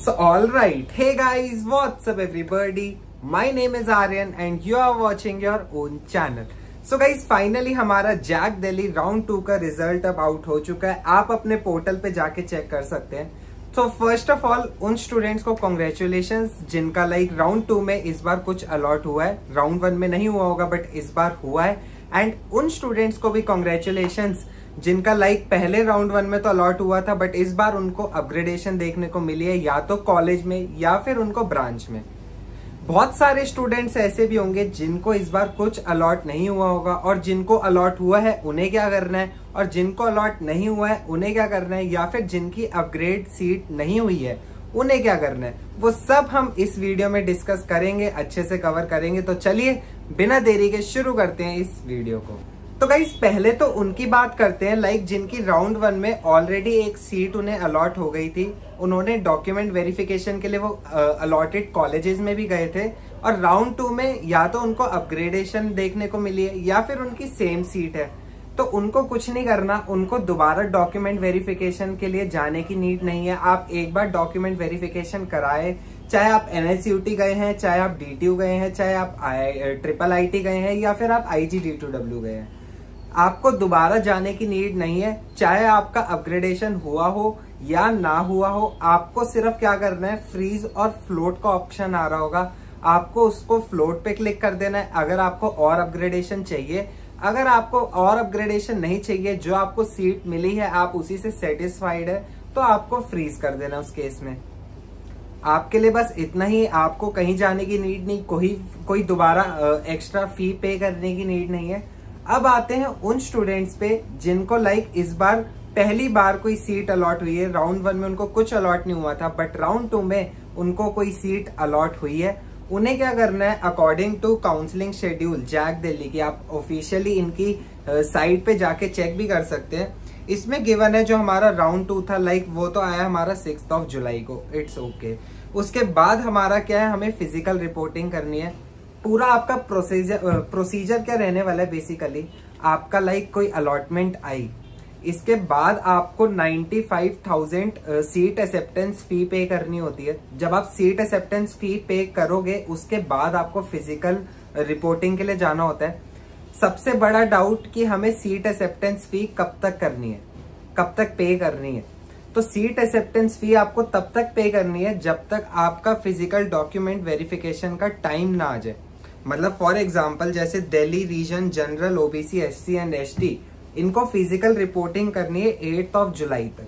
So alright, hey guys, what's up everybody? My name is Aryan and you are watching your own channel. So guys, finally हमारा Jack Delhi round 2 का result अब out हो चुका है। आप अपने portal पे जाके चेक कर सकते हैं। तो फर्स्ट ऑफ ऑल उन स्टूडेंट्स को कॉन्ग्रेचुलेशंस जिनका राउंड 2 में इस बार कुछ अलॉट हुआ है। राउंड 1 में नहीं हुआ होगा बट इस बार हुआ है। एंड उन स्टूडेंट्स को भी कॉन्ग्रेचुलेशंस जिनका पहले राउंड 1 में तो अलॉट हुआ था बट इस बार उनको अपग्रेडेशन देखने को मिली है, या तो कॉलेज में या फिर उनको ब्रांच में। बहुत सारे स्टूडेंट्स ऐसे भी होंगे जिनको इस बार कुछ अलॉट नहीं हुआ होगा, और जिनको अलॉट हुआ है उन्हें क्या करना है, और जिनको अलॉट नहीं हुआ है उन्हें क्या करना है, या फिर जिनकी अपग्रेड सीट नहीं हुई है उन्हें क्या करना है, वो सब हम इस वीडियो में डिस्कस करेंगे, अच्छे से कवर करेंगे। तो चलिए बिना देरी के शुरू करते हैं इस वीडियो को। तो गाइस पहले तो उनकी बात करते हैं जिनकी राउंड 1 में ऑलरेडी एक सीट उन्हें अलॉट हो गई थी। उन्होंने डॉक्यूमेंट वेरिफिकेशन के लिए वो अलॉटेड कॉलेजेस में भी गए थे, और राउंड 2 में या तो उनको अपग्रेडेशन देखने को मिली है या फिर उनकी सेम सीट है। तो उनको कुछ नहीं करना, उनको दोबारा डॉक्यूमेंट वेरिफिकेशन के लिए जाने की नीड नहीं है। आप एक बार डॉक्यूमेंट वेरिफिकेशन कराए, चाहे आप NSUT गए हैं, चाहे आप DTU गए हैं, चाहे आप IIT गए हैं, या फिर आप IGD2W गए हैं, आपको दोबारा जाने की नीड नहीं है। चाहे आपका अपग्रेडेशन हुआ हो या ना हुआ हो, आपको सिर्फ क्या करना है, फ्रीज और फ्लोट का ऑप्शन आ रहा होगा, आपको उसको फ्लोट पे क्लिक कर देना है अगर आपको और अपग्रेडेशन चाहिए। अगर आपको और अपग्रेडेशन नहीं चाहिए, जो आपको सीट मिली है आप उसी से सेटिस्फाइड है, तो आपको फ्रीज कर देना। उस केस में आपके लिए बस इतना ही, आपको कहीं जाने की नीड नहीं, कोई दोबारा एक्स्ट्रा फी पे करने की नीड नहीं है। अब आते हैं उन स्टूडेंट्स पे जिनको इस बार पहली बार कोई सीट अलॉट हुई है। राउंड 1 में उनको कुछ अलॉट नहीं हुआ था बट राउंड 2 में उनको कोई सीट अलॉट हुई है। उन्हें क्या करना है, according to counselling schedule JAC Delhi की, आप ऑफिशियली इनकी साइट पे जाके चेक भी कर सकते हैं। इसमें गिवन है जो हमारा राउंड 2 था वो तो आया हमारा 6 जुलाई को, इट्स ओके। उसके बाद हमारा क्या है, हमें फिजिकल रिपोर्टिंग करनी है। पूरा आपका प्रोसीजर क्या रहने वाला है, बेसिकली आपका कोई अलॉटमेंट आई, इसके बाद आपको 95,000 सीट एक्सेप्टेंस फी पे करनी होती है। जब आप सीट एक्सेप्टेंस फी पे करोगे उसके बाद आपको फिजिकल रिपोर्टिंग के लिए जाना होता है। सबसे बड़ा डाउट कि हमें सीट एक्सेप्टेंस फी कब तक करनी है, कब तक पे करनी है। तो सीट एक्सेप्टेंस फी आपको तब तक पे करनी है जब तक आपका फिजिकल डॉक्यूमेंट वेरिफिकेशन का टाइम ना आ जाए। मतलब फॉर एग्जांपल जैसे Delhi region general, OBC, SC and ST, इनको फिजिकल रिपोर्टिंग करनी है 8 जुलाई तक।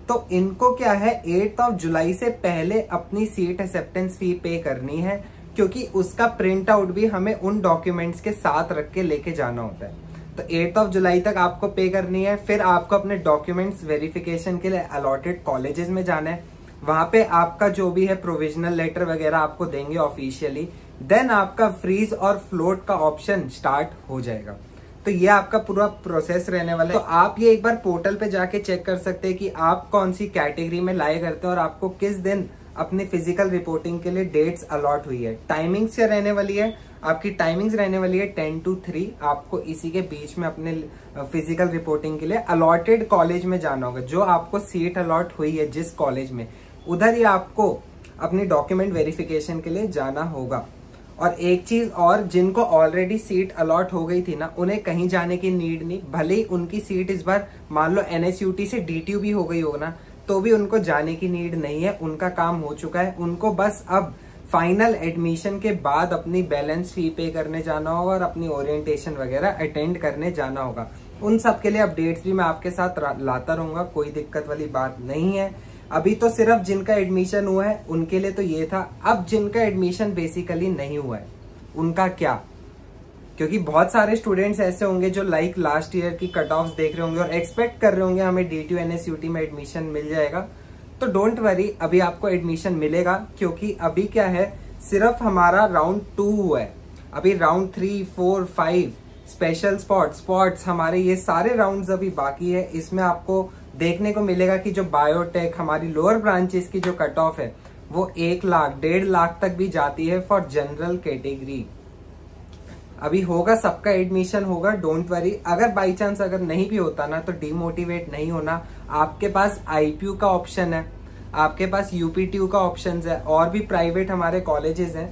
तो इनको क्या है, 8 जुलाई से पहले अपनी सीट एक्सेप्टेंस फी पे करनी है, क्योंकि उसका प्रिंट आउट भी हमें उन डॉक्यूमेंट्स के साथ रख के लेके जाना होता है। तो 8 जुलाई तक आपको पे करनी है। फिर आपको अपने डॉक्यूमेंट्स वेरिफिकेशन के लिए अलॉटेड कॉलेजेस में जाना है। वहां पे आपका जो भी है प्रोविजनल लेटर वगैरह आपको देंगे ऑफिशियली। देन आपका फ्रीज और फ्लोट का ऑप्शन स्टार्ट हो जाएगा। तो ये आपका पूरा प्रोसेस रहने वाला है। तो आप ये एक बार पोर्टल पे जाके चेक कर सकते हैं कि आप कौन सी कैटेगरी में लाए करते हैं और आपको किस दिन अपनी फिजिकल रिपोर्टिंग के लिए डेट्स अलॉट हुई है। टाइमिंग्स क्या रहने वाली है, आपकी टाइमिंग्स रहने वाली है 10 to 3। आपको इसी के बीच में अपने फिजिकल रिपोर्टिंग के लिए अलॉटेड कॉलेज में जाना होगा। जो आपको सीट अलॉट हुई है जिस कॉलेज में, उधर ही आपको अपनी डॉक्यूमेंट वेरिफिकेशन के लिए जाना होगा। और एक चीज और, जिनको ऑलरेडी सीट अलॉट हो गई थी ना, उन्हें कहीं जाने की नीड नहीं। भले ही उनकी सीट इस बार मान लो NSUT से DTU भी हो गई हो ना, तो भी उनको जाने की नीड नहीं है। उनका काम हो चुका है। उनको बस अब फाइनल एडमिशन के बाद अपनी बैलेंस फी पे करने जाना होगा और अपनी ओरिएंटेशन वगैरह अटेंड करने जाना होगा। उन सब के लिए अपडेट्स भी मैं आपके साथ लाता रहूंगा, कोई दिक्कत वाली बात नहीं है। अभी तो सिर्फ जिनका एडमिशन हुआ है उनके लिए तो ये था। अब जिनका एडमिशन बेसिकली नहीं हुआ है उनका क्या, क्योंकि बहुत सारे स्टूडेंट्स ऐसे होंगे जो लास्ट ईयर की कट ऑफ्स देख रहे होंगे और एक्सपेक्ट कर रहे होंगे हमें DTU NSUT में एडमिशन मिल जाएगा। तो डोंट वरी, अभी आपको एडमिशन मिलेगा, क्योंकि अभी क्या है, सिर्फ हमारा राउंड 2 हुआ है। अभी राउंड 3, 4, 5 स्पेशल स्पॉट्स हमारे ये सारे राउंड्स अभी बाकी है। इसमें आपको देखने को मिलेगा कि जो बायोटेक हमारी लोअर ब्रांचेस की जो कट ऑफ है वो 1 लाख 1.5 लाख तक भी जाती है फॉर जनरल कैटेगरी। अभी होगा, सबका एडमिशन होगा, डोंट वरी। अगर बाई चांस अगर नहीं भी होता ना, तो डिमोटिवेट नहीं होना। आपके पास IPU का ऑप्शन है, आपके पास यूपीटीयू का ऑप्शन है, और भी प्राइवेट हमारे कॉलेजेस हैं।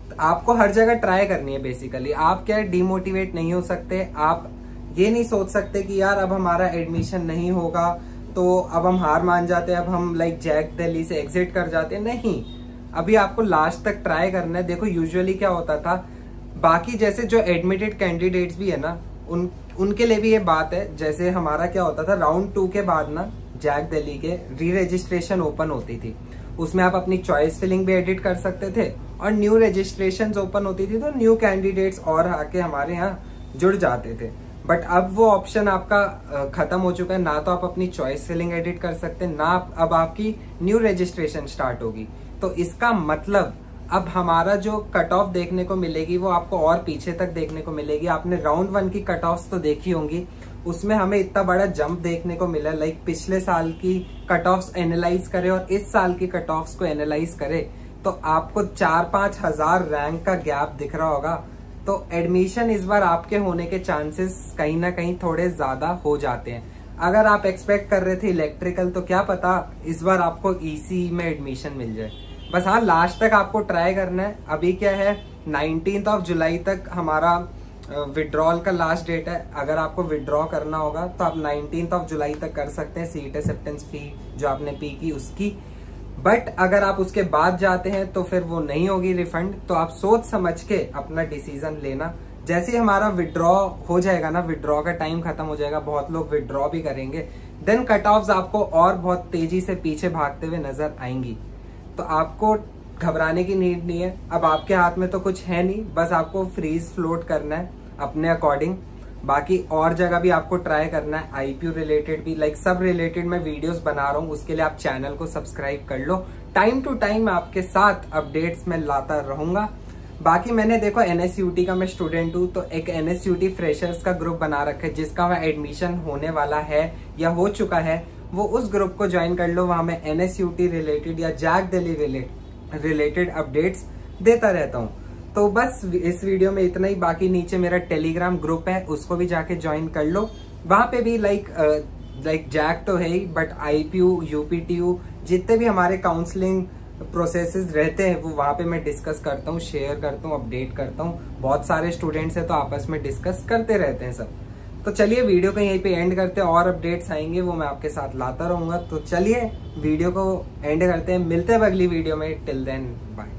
तो आपको हर जगह ट्राई करनी है बेसिकली। आप क्या डिमोटिवेट नहीं हो सकते, आप ये नहीं सोच सकते कि यार अब हमारा एडमिशन नहीं होगा तो अब हम हार मान जाते हैं, अब हम लाइक जैक दिल्ली से एग्जिट कर जाते हैं। नहीं, अभी आपको लास्ट तक ट्राई करना है। देखो यूजुअली क्या होता था, बाकी जैसे जो एडमिटेड कैंडिडेट्स भी है ना, उनके लिए भी ये बात है। जैसे हमारा क्या होता था, राउंड 2 के बाद ना जैक दिल्ली के री रजिस्ट्रेशन ओपन होती थी, उसमें आप अपनी चॉइस फिलिंग भी एडिट कर सकते थे, और न्यू रजिस्ट्रेशन ओपन होती थी तो न्यू कैंडिडेट्स और आके हमारे यहाँ जुड़ जाते थे। बट अब वो ऑप्शन आपका खत्म हो चुका है, ना तो आप अपनी चॉइस फिलिंग एडिट कर सकते, ना अब आपकी न्यू रजिस्ट्रेशन स्टार्ट होगी। तो इसका मतलब अब हमारा जो कट ऑफ देखने को मिलेगी वो आपको और पीछे तक देखने को मिलेगी। आपने राउंड 1 की कट ऑफ तो देखी होंगी, उसमें हमें इतना बड़ा जंप देखने को मिला। लाइक पिछले साल की कट ऑफ्स एनालाइज करे और इस साल की कट ऑफ्स को एनालाइज करे तो आपको 4-5 हजार रैंक का गैप दिख रहा होगा। तो एडमिशन इस बार आपके होने के चांसेस कहीं ना कहीं थोड़े ज्यादा हो जाते हैं। अगर आप एक्सपेक्ट कर रहे थे इलेक्ट्रिकल, तो क्या पता इस बार आपको ईसी में एडमिशन मिल जाए। बस हाँ, लास्ट तक आपको ट्राई करना है। अभी क्या है, 19 जुलाई तक हमारा विड्रॉल का लास्ट डेट है। अगर आपको विड्रॉ करना होगा तो आप 19 जुलाई तक कर सकते हैं, सीट एक्सेप्टेंस फी जो आपने पी की उसकी। बट अगर आप उसके बाद जाते हैं तो फिर वो नहीं होगी रिफंड। तो आप सोच समझ के अपना डिसीजन लेना। जैसे ही हमारा विड्रॉ हो जाएगा ना, विड्रॉ का टाइम खत्म हो जाएगा, बहुत लोग विड्रॉ भी करेंगे, देन कट ऑफ्स आपको और बहुत तेजी से पीछे भागते हुए नजर आएंगी। तो आपको घबराने की नीड नहीं है। अब आपके हाथ में तो कुछ है नहीं, बस आपको फ्रीज फ्लोट करना है अपने अकॉर्डिंग। बाकी और जगह भी आपको ट्राई करना है, आईपीयू रिलेटेड भी, लाइक सब रिलेटेड मैं वीडियोस बना रहा हूँ। उसके लिए आप चैनल को सब्सक्राइब कर लो। टाइम टू टाइम आपके साथ अपडेट्स में लाता रहूंगा। बाकी मैंने देखो एनएसयूटी का मैं स्टूडेंट हूँ, तो एक एनएसयूटी फ्रेशर्स का ग्रुप बना रखा है जिसका वह एडमिशन होने वाला है या हो चुका है। वो उस ग्रुप को ज्वाइन कर लो। वहां मैं एनएसयूटी रिलेटेड या जैक दिल्ली रिलेटेड अपडेट्स देता रहता हूँ। तो बस इस वीडियो में इतना ही। बाकी नीचे मेरा टेलीग्राम ग्रुप है, उसको भी जाके ज्वाइन कर लो। वहां पे भी लाइक जैक तो है ही, बट आईपीयू, यूपीटीयू, जितने भी हमारे काउंसलिंग प्रोसेसेस रहते हैं वो वहां पे मैं डिस्कस करता हूँ, शेयर करता हूँ, अपडेट करता हूँ। बहुत सारे स्टूडेंट्स हैं तो आपस में डिस्कस करते रहते हैं सब। तो चलिए वीडियो को यहीं पे एंड करते हैं, और अपडेट्स आएंगे वो मैं आपके साथ लाता रहूंगा। तो चलिए वीडियो को एंड करते हैं, मिलते हैं अगली वीडियो में। Till then bye.